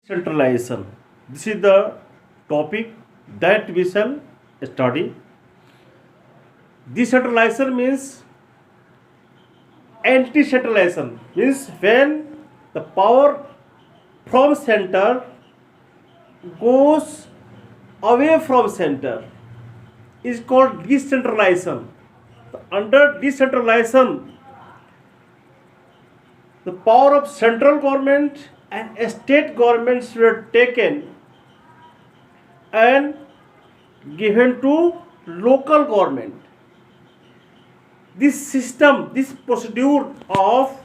Decentralization. This is the topic that we shall study. Decentralization means anti-centralization, means when the power from center goes away from center is called decentralization. Under decentralization, the power of central government and state governments were taken and given to local government. This system, this procedure of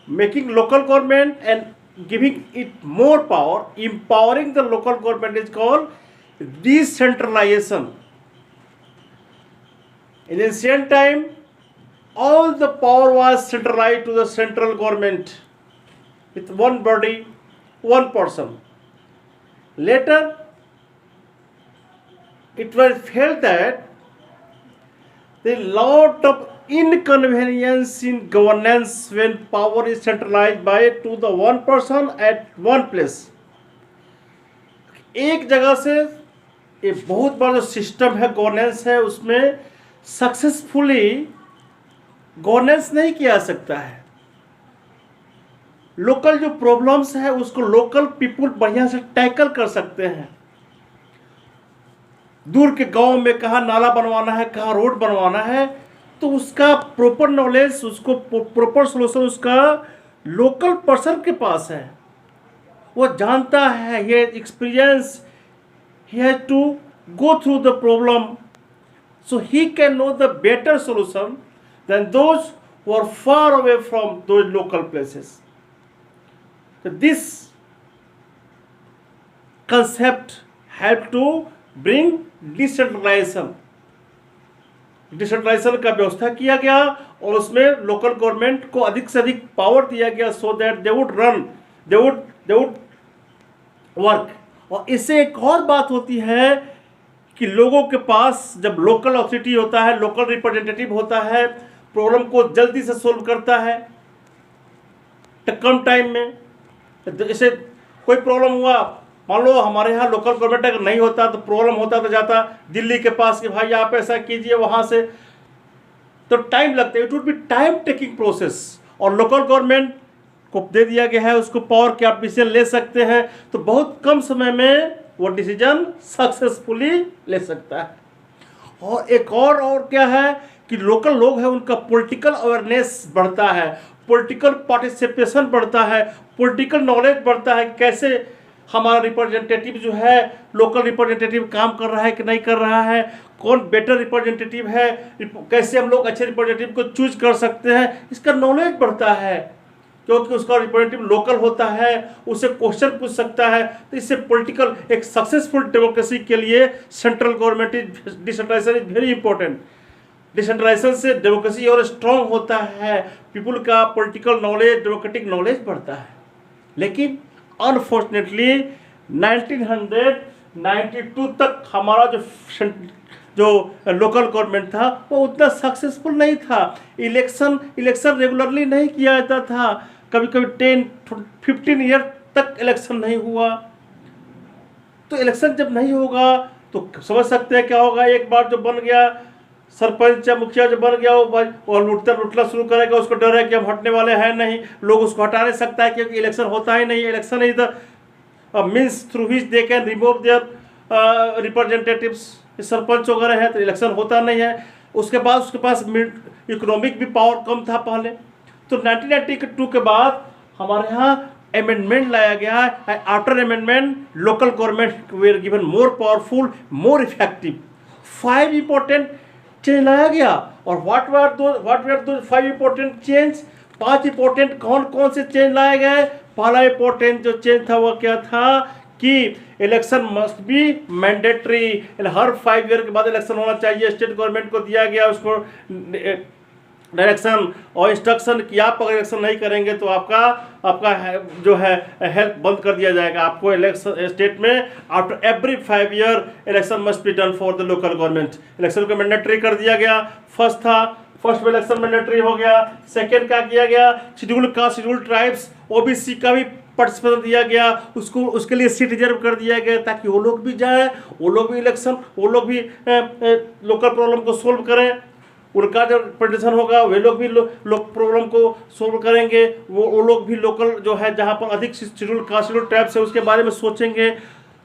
making local government and giving it more power, empowering the local government is called decentralization. In ancient time, all the power was centralized to the central government with one body, one person. Later, it was felt that there is a lot of inconvenience in governance when power is centralized by to the one person at one place. एक जगह से ये बहुत बड़ा जो system है, governance है, उसमें सक्सेसफुली गवर्नेंस नहीं किया जा सकता है. लोकल जो प्रॉब्लम्स है उसको लोकल पीपुल बढ़िया से टैकल कर सकते हैं. दूर के गांव में कहाँ नाला बनवाना है, कहाँ रोड बनवाना है, तो उसका प्रॉपर नॉलेज, उसको प्रॉपर सोल्यूशन उसका लोकल पर्सन के पास है. वो जानता है, ये experience, he has to go through the problem, so he can know the better solution than those who are far away from those local places. So this concept helped to bring decentralisation. Decentralisation का व्यवस्था किया गया और उसमें local government को अधिक से अधिक पावर दिया गया, so that they would run, they would work. और इससे एक और बात होती है कि लोगों के पास जब लोकल अथॉरिटी होता है, लोकल रिप्रेजेंटेटिव होता है, प्रॉब्लम को जल्दी से सोल्व करता है कम टाइम में. जैसे कोई प्रॉब्लम हुआ, मान लो हमारे यहाँ लोकल गवर्नमेंट अगर नहीं होता तो प्रॉब्लम होता तो जाता दिल्ली के पास कि भाई आप ऐसा कीजिए, वहाँ से तो टाइम लगता है. It would be time taking process. और लोकल गवर्नमेंट को दे दिया गया है उसको पावर कि आप डिसीजन ले सकते हैं, तो बहुत कम समय में वो डिसीजन सक्सेसफुली ले सकता है. और एक और क्या है कि लोकल लोग हैं, उनका पॉलिटिकल अवेयरनेस बढ़ता है, पॉलिटिकल पार्टिसिपेशन बढ़ता है, पॉलिटिकल नॉलेज बढ़ता है. कैसे हमारा रिप्रेजेंटेटिव जो है, लोकल रिप्रेजेंटेटिव काम कर रहा है कि नहीं कर रहा है, कौन बेटर रिप्रेजेंटेटिव है, कैसे हम लोग अच्छे रिप्रेजेंटेटिव को चूज कर सकते हैं, इसका नॉलेज बढ़ता है. क्योंकि उसका रिप्रेजेंटेटिव लोकल होता है, उसे क्वेश्चन पूछ सकता है. तो इससे पॉलिटिकल एक सक्सेसफुल डेमोक्रेसी के लिए central government is decentralisation is very important. Decentralisation से डेमोक्रेसी और स्ट्रांग होता है, पीपुल का पॉलिटिकल नॉलेज, डेमोक्रेटिक नॉलेज बढ़ता है. लेकिन अनफॉर्चुनेटली 1992 तक हमारा जो लोकल गवर्नमेंट था वो उतना सक्सेसफुल नहीं था. इलेक्शन रेगुलरली नहीं किया जाता था. कभी कभी 10-15 ईयर तक इलेक्शन नहीं हुआ. तो इलेक्शन जब नहीं होगा तो समझ सकते हैं क्या होगा. एक बार जो बन गया सरपंच या मुखिया जो बन गया वो लुटना शुरू करेगा. उसको डर है कि हम हटने वाले हैं नहीं, लोग उसको हटा नहीं सकता है क्योंकि इलेक्शन होता ही नहीं. Election is the means through which they can remove their representatives. Sarpanch वगैरह है तो इलेक्शन होता नहीं है. उसके बाद उसके पास इकोनॉमिक भी पावर कम था पहले. तो 1992 के बाद हमारे यहाँ अमेंडमेंट लाया गया है. After amendment local government were given more powerful, more effective. 5 important change लाया गया. और व्हाट वर दो 5 इंपॉर्टेंट चेंज. 5 इंपॉर्टेंट कौन से चेंज लाए गए. पहला इंपॉर्टेंट जो चेंज था वो क्या था कि election must be mandatory. Her 5 year के बाद इलेक्शन होना चाहिए. स्टेट गवर्नमेंट को दिया गया उसको डायरेक्शन और इंस्ट्रक्शन कि आप अगर इलेक्शन नहीं करेंगे तो आपका जो है हेल्प बंद कर दिया जाएगा. आपको इलेक्शन स्टेट में after every 5 year election must be done for the local government. Election को मैंडेटरी कर दिया गया. फर्स्ट इलेक्शन मैंडेटरी हो गया. सेकेंड क्या किया गया, schedule caste schedule tribes OBC का भी पार्टिसिपेशन दिया गया, उसको उसके लिए सीट रिजर्व कर दिया गया ताकि वो लोग भी जाएं, वो लोग भी इलेक्शन, वो लोग भी लोकल प्रॉब्लम को सोल्व करें। उनका जो प्रेजेंटेशन होगा वे लोग भी लोग प्रॉब्लम को सोल्व करेंगे। वो लोग भी लोकल जो है जहाँ पर अधिक शेड्यूल कास्ट शेड्यूल ट्राइब्स है उसके बारे में सोचेंगे,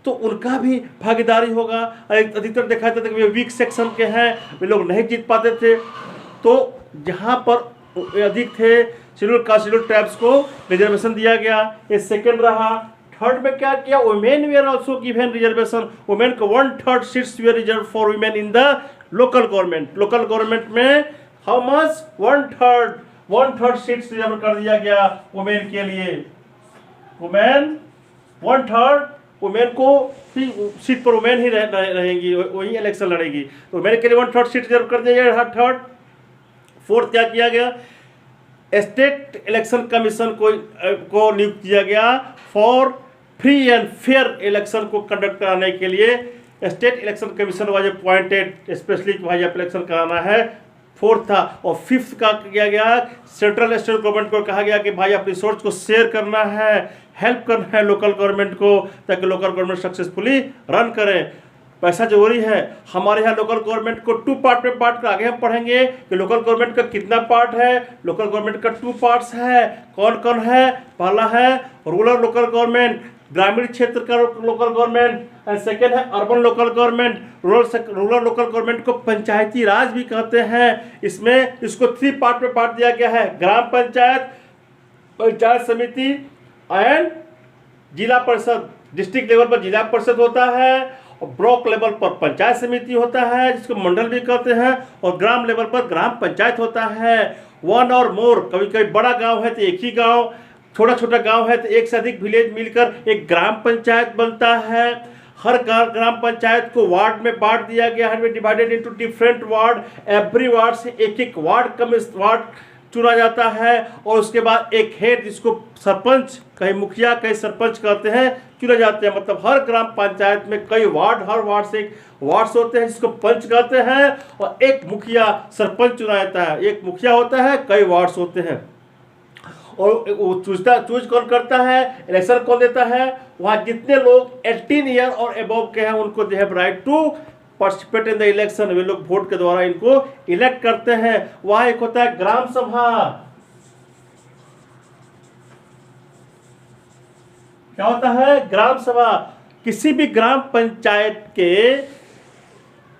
तो उनका भी भागीदारी होगा। अधिकतर देखा जाता है कि वे वीक सेक्शन के हैं, वे लोग नहीं जीत पाते थे, तो जहाँ पर अधिक थे शेड्यूल कास्ट शेड्यूल ट्राइब्स को रिजर्वेशन दिया गया। ये सेकेंड रहा। थर्ड में क्या किया, women were also given reservation. Women को 1/3 seats were reserve for women in the local government. Local government में हाउ मच, 1/3 सीट्स रिजर्व कर दिया गया वुमेन के लिए। वुमेन 1/3, वुमेन को ही सीट पर वुमेन ही रहेंगी, वही इलेक्शन लड़ेगी, तो वुमेन के लिए 1/3 सीट रिजर्व कर दिया गया। थर्ड। फोर्थ क्या किया गया, स्टेट इलेक्शन कमीशन को नियुक्त किया गया for free and fair election को कंडक्ट कराने के लिए। State election commission was appointed specially भाई आप इलेक्शन कराना है। फोर्थ था। और फिफ्थ का किया गया, सेंट्रल स्टेट गवर्नमेंट को कहा गया कि भाई आप रिसोर्स को शेयर करना है, हेल्प करना है लोकल गवर्नमेंट को, ताकि लोकल गवर्नमेंट सक्सेसफुली रन करें। पैसा जरूरी है। हमारे यहाँ लोकल गवर्नमेंट को 2 पार्ट में बांट कर आगे हम पढ़ेंगे कि लोकल गवर्नमेंट का कितना पार्ट है। लोकल गवर्नमेंट का 2 पार्ट्स है। कौन कौन है, पहला है रूरल लोकल गवर्नमेंट, ग्रामीण क्षेत्र का लोकल गवर्नमेंट, एंड सेकेंड है urban local government. Rural local government को पंचायती राज भी कहते हैं। इसमें इसको 3 पार्ट में बांट दिया गया है, ग्राम पंचायत, पंचायत समिति एंड जिला परिषद। डिस्ट्रिक्ट लेवल पर जिला परिषद होता है, और ब्लॉक लेवल पर पंचायत समिति होता है जिसको मंडल भी कहते हैं, और ग्राम लेवल पर ग्राम पंचायत होता है। 1 और मोर, कभी कभी बड़ा गांव है तो एक ही गांव, छोटा छोटा गांव है तो एक से अधिक विलेज मिलकर एक ग्राम पंचायत बनता है। हर ग्राम पंचायत को वार्ड में बांट दिया गया है, divided into different ward. Every ward से एक वार्ड चुना जाता है, और उसके बाद एक हेड जिसको सरपंच, कहीं मुखिया कहीं सरपंच कहते हैं, चुने जाते हैं। मतलब हर ग्राम पंचायत में कई वार्ड, हर वार्ड से एक वार्ड्स होते हैं जिसको पंच कहते हैं, और एक मुखिया सरपंच चुना जाता है। एक मुखिया होता है, कई वार्ड्स होते हैं, और वो चूज कौन करता है, इलेक्शन कौन देता है, वहाँ जितने लोग 18 ईयर और एबव के हैं उनको they have right to participate in the election. वे लोग वोट के द्वारा इनको इलेक्ट करते हैं। वहाँ एक होता है ग्राम सभा। क्या होता है, ग्राम सभा। किसी भी ग्राम पंचायत के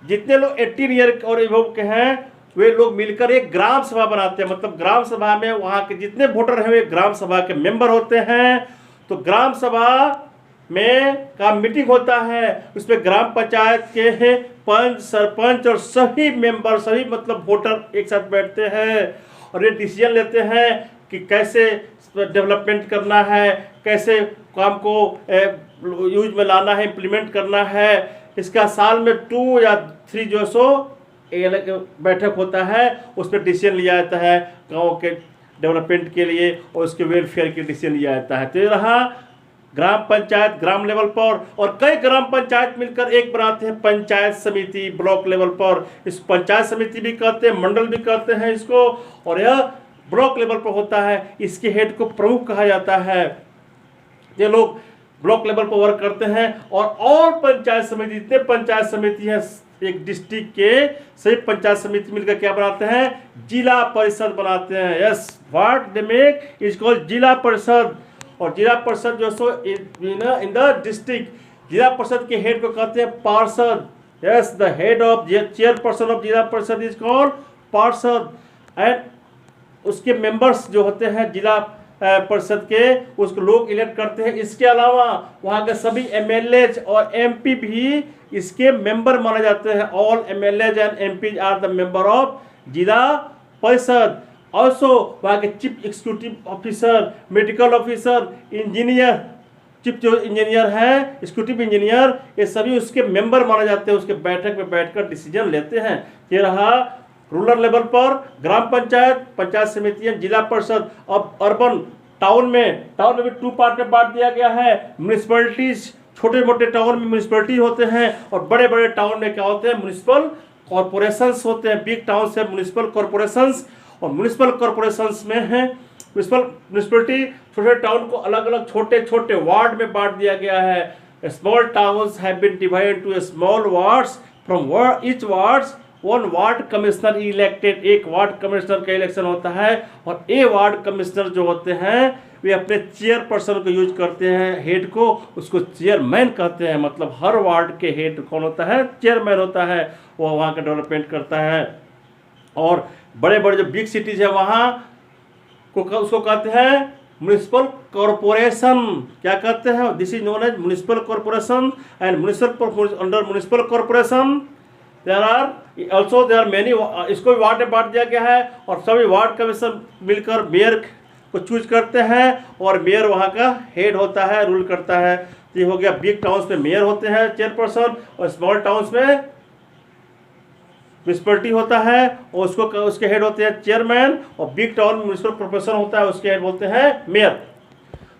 जितने लोग 18 ईयर और एबव के हैं वे लोग मिलकर एक ग्राम सभा बनाते हैं। मतलब ग्राम सभा में वहाँ के जितने वोटर हैं वे ग्राम सभा के मेंबर होते हैं। तो ग्राम सभा में का मीटिंग होता है, उसमें ग्राम पंचायत के पंच, सरपंच और सभी मेंबर, सभी मतलब वोटर एक साथ बैठते हैं और ये डिसीजन लेते हैं कि कैसे डेवलपमेंट करना है, कैसे काम को यूज में लाना है, इम्प्लीमेंट करना है। इसका साल में 2 या 3 जो सो बैठक होता है, उस पर डिसीजन लिया जाता है गाँव के डेवलपमेंट के लिए, और उसके वेलफेयर के डिसीजन लिया जाता है। तो ये रहा ग्राम पंचायत ग्राम लेवल पर, और कई ग्राम पंचायत मिलकर एक बनाते हैं पंचायत समिति ब्लॉक लेवल पर। इस पंचायत समिति भी कहते हैं, मंडल भी कहते हैं इसको, और यह ब्लॉक लेवल पर होता है। इसके हेड को प्रमुख कहा जाता है। ये लोग ब्लॉक लेवल पर वर्क करते हैं, और ऑल पंचायत समिति, जितने पंचायत समिति हैं एक डिस्ट्रिक्ट के, सभी पंचायत समिति मिलकर क्या बनाते हैं, जिला परिषद बनाते हैं। Yes, what they make is called जिला परिषद। और जिला परिषद जो सो इन द डिस्ट्रिक्ट, जिला परिषद के हेड को कहते हैं पार्षद। Yes, the head of chairperson of Zila परिषद इज कॉल्ड पार्षद। एंड उसके मेंबर्स जो होते हैं जिला परिषद के, उसको लोग इलेक्ट करते हैं। इसके अलावा वहाँ के सभी एमएलए और एमपी भी इसके मेंबर माने जाते हैं। All MLA and MP are the member of Zila Parishad. Also वहाँ के chief executive officer, medical officer, engineer, chief जो इंजीनियर है, एग्जीक्यूटिव इंजीनियर, ये सभी उसके मेंबर माने जाते हैं। उसके बैठक में बैठकर डिसीजन लेते हैं। ये रहा रूरल लेवल पर ग्राम पंचायत, पंचायत समितियां, जिला परिषद। अब अर्बन टाउन में भी 2 पार्ट में बांट दिया गया है। म्यूनिसिपैलिटीज, छोटे मोटे टाउन में म्यूनिसिपैलिटी होते हैं, और बड़े बड़े टाउन में क्या होते हैं, म्यूनिसिपल कॉरपोरेशंस होते हैं। बिग टाउन से म्यूनिसिपल कॉरपोरेशंस, और म्यूनिसिपल कॉरपोरेशंस में हैं म्यूनिसिपलिटी छोटे टाउन को अलग अलग छोटे छोटे वार्ड में बांट दिया गया है। Small towns have been divided to small wards from each wards one ward commissioner elected. एक वार्ड कमिश्नर का इलेक्शन होता है और ए वार्ड कमिश्नर जो होते हैं वे अपने चेयरपर्सन को यूज करते हैं, हेड को, उसको चेयरमैन कहते हैं। मतलब हर वार्ड के हेड कौन होता है? चेयरमैन होता है, वो वहाँ का डेवलपमेंट करता है। और बड़े बड़े जो बिग सिटीज है वहाँ को उसको कहते हैं म्युनिसिपल कॉरपोरेशन। क्या कहते हैं? This is known as municipal corporation and municipal under municipal corporation there are many. इसको भी वार्ड में बांट दिया गया है और सभी वार्ड कमिश्नर मिलकर मेयर को चूज करते हैं और मेयर वहाँ का हेड होता है, रूल करता है। ये हो गया बिग टाउन्स में मेयर होते हैं चेयरपर्सन, और स्मॉल टाउन्स में म्यूनिसिपलिटी होता है और उसके हेड होते हैं चेयरमैन, और बिग टाउन म्यूनिसिपल कॉर्पोरेशन होता है, उसके हेड बोलते हैं मेयर।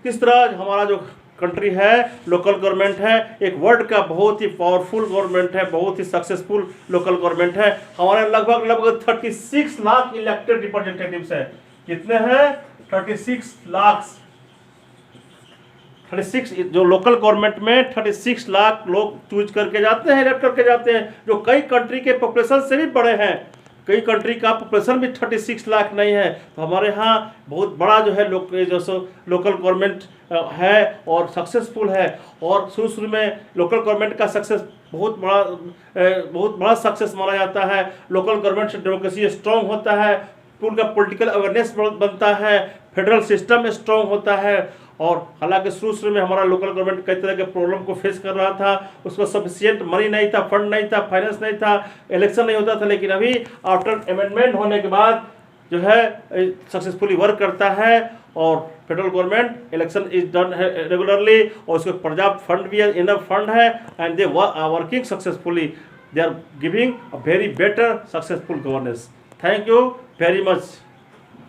किस तरह हमारा जो कंट्री है लोकल गवर्नमेंट है, एक वर्ल्ड का बहुत ही पावरफुल गवर्नमेंट है, बहुत ही सक्सेसफुल लोकल गवर्नमेंट है। हमारे लगभग 36 लाख इलेक्टेड रिप्रेजेंटेटिव्स हैं। कितने हैं? 36 लाख। 36 जो लोकल गवर्नमेंट में 36 लाख लोग चूज करके जाते हैं, इलेक्ट करके जाते हैं, जो कई कंट्री के पॉपुलेशन से भी बड़े हैं। कई कंट्री का पॉपुलेशन भी 36 लाख नहीं है। तो हमारे यहाँ बहुत बड़ा जो है लोकल गवर्नमेंट है और सक्सेसफुल है। और शुरू में लोकल गवर्नमेंट का सक्सेस बहुत बड़ा सक्सेस माना जाता है। लोकल गवर्नमेंट से डेमोक्रेसी स्ट्रॉन्ग होता है, पूरा पॉलिटिकल अवेयरनेस बनता है, फेडरल सिस्टम स्ट्रॉन्ग होता है। और हालांकि शुरू में हमारा लोकल गवर्नमेंट कई तरह के प्रॉब्लम को फेस कर रहा था, उसको सफिशिएंट मनी नहीं था, फंड नहीं था, फाइनेंस नहीं था, इलेक्शन नहीं होता था। लेकिन अभी आफ्टर अमेंडमेंट होने के बाद जो है सक्सेसफुली वर्क करता है और federal government election is done regularly, और उसको पर्याप्त फंड भी है, इनफ फंड है, and they are working successfully, they are giving a very better successful governance. Thank you very much।